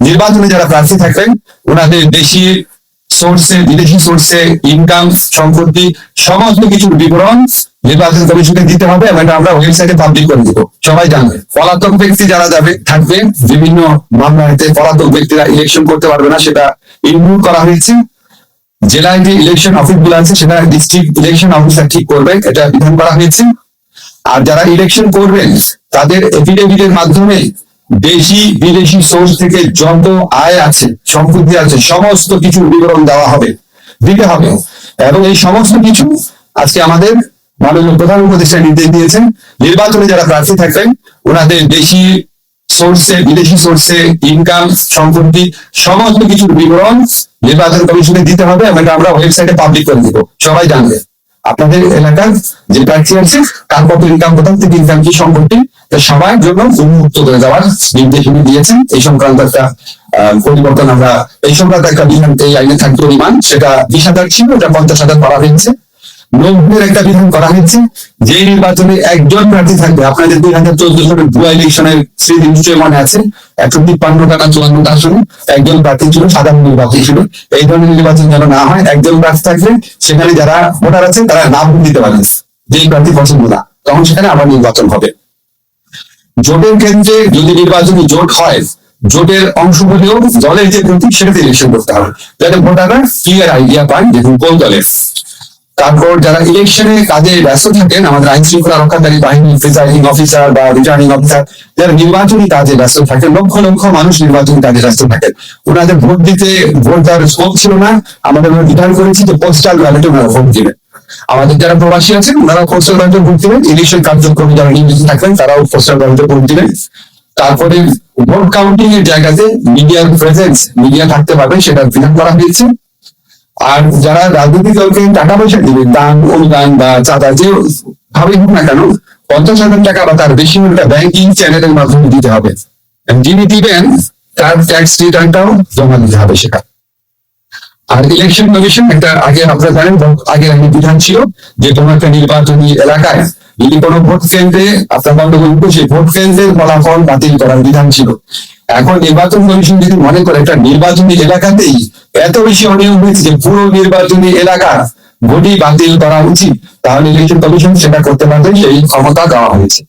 নির্বাচনে যারা প্রার্থী থাকবেন ওনাদের দেশি সোর্সে বিদেশি সোর্সে ইনকাম সম্পত্তি সমস্ত কিছুর বিবরণ নির্বাচন কমিশনকে দিতে হবে এবং এটা আমরা ওয়েবসাইটে পাবলিক করে দিব, সবাই জানবে। পলাতক ব্যক্তি যারা যাবে থাকবে বিভিন্ন মামলাতে পলাতক ব্যক্তিরা ইলেকশন করতে পারবে না, সেটা ইনক্লুড করা হয়েছে। জেলায় যে ইলেকশন অফিস গুলো আছে সেটা ডিস্ট্রিক্ট ইলেকশন অফিসার ঠিক করবে, এটা বিধান করা হয়েছে। আর যারা ইলেকশন করবেন তাদের এফিডেভিটের মাধ্যমে দেশি বিদেশি সোর্স থেকে যত আয় আছে সম্পত্তি আছে সমস্ত কিছু বিবরণ দেওয়া হবে, দিতে হবে। এবং এই সমস্ত কিছু আজকে আমাদের মাননীয় প্রধান উপদেষ্টা নির্দেশ দিয়েছেন, নির্বাচনে যারা প্রার্থী থাকবেন ওনাদের দেশি সোর্সে বিদেশি সোর্সে ইনকাম সম্পত্তি সমস্ত কিছুর বিবরণ নির্বাচন কমিশনে দিতে হবে এবং এটা আমরা ওয়েবসাইটে পাবলিক করে দিব, সবাই জানবে। আপনাদের এলাকার যে প্রার্থী আছে কার কত ইনকাম, কোথাও থেকে ইনকাম কি সম্পত্তি, সবার জন্য উন্মুক্ত করে দেওয়ার নির্দেশ উনি দিয়েছেন। এই সংক্রান্ত একটা পরিবর্তন আমরা এই সংক্রান্ত একটা বিধান এই আইনে থাকতে পরিমাণ সেটা 20,000 ছিল, ওটা 50,000 করা হয়েছে। 90 একটা বিধান করা হয়েছে, যে নির্বাচনে একজন প্রার্থী থাকবে। আপনাদের 2014 সালের ভুয়া ইলেকশনের স্মৃতি নিশ্চয়ই মনে আছে, 153টা না 54টা আসনে একজন প্রার্থী ছিল, সাধারণ নির্বাচন ছিল। এই ধরনের নির্বাচন যেন না হয়, একজন প্রার্থী থাকবে, সেখানে যারা ভোটার আছে তারা নাম দিতে পারেন যে প্রার্থী পছন্দ না, তখন সেখানে আবার নির্বাচন হবে। জোটের ক্ষেত্রে যদি নির্বাচনী জোট হয়, জোটের অংশ হলেও দলের যে প্রতীক সেটাতে ইলেকশন করতে হবে, যাতে ভোটাররা ক্লিয়ার আইডিয়া পায় যে কোন দলের। তারপর যারা ইলেকশনে কাজে ব্যস্ত থাকেন, আমাদের আইন শৃঙ্খলা রক্ষাকারী বাহিনী, প্রিজাইডিং অফিসার বা রিটার্নিং অফিসার যারা নির্বাচনী কাজে ব্যস্ত থাকেন, লক্ষ লক্ষ মানুষ নির্বাচনী কাজে ব্যস্ত থাকেন, ওনাদের ভোট দিতে ভোট দেওয়ার স্কোপ ছিল না। আমাদের বিধান করেছি যে পোস্টাল ব্যালটে ওনারা ভোট দিবেন। আমাদের যারা প্রবাসী আছেন ওনারাও পোস্টাল ব্যালটে ভোট দিবেন। ইলেকশন কার্যক্রমে যারা নিয়োজিত থাকবেন তারাও পোস্টাল ব্যালটে ভোট দিবেন। তারপরে ভোট কাউন্টিং এর জায়গাতে মিডিয়ার প্রেজেন্স, মিডিয়া থাকতে পারবে, সেটা বিধান করা হয়েছে। আর যারা রাজনৈতিক দলকে টাকা পয়সা দিবেন, দান অনুদান বা চাঁদা যে ভাবে হোক না কেন, 50,000 টাকা বা তার বেশি একটা ব্যাংকিং চ্যানেলের মাধ্যমে দিতে হবে। যিনি দিবেন তার ট্যাক্স রিটার্নটাও জমা দিতে হবে সেটা। আর ইলেকশন কমিশন একটা আগে আপনারা জানেন আগে একটা বিধান ছিল যে কোনো একটা নির্বাচনী এলাকায় যদি কোনো ভোট কেন্দ্রে আপনার গন্ডগোল সেই ভোট কেন্দ্রের ফলাফল বাতিল করার বিধান ছিল। এখন নির্বাচন কমিশন যদি মনে করে একটা নির্বাচনী এলাকাতেই এত বেশি অনিয়ম হয়েছে যে পুরো নির্বাচনী এলাকার ভোটই বাতিল করা উচিত, তাহলে ইলেকশন কমিশন সেটা করতে পারবে, সেই ক্ষমতা দেওয়া হয়েছে।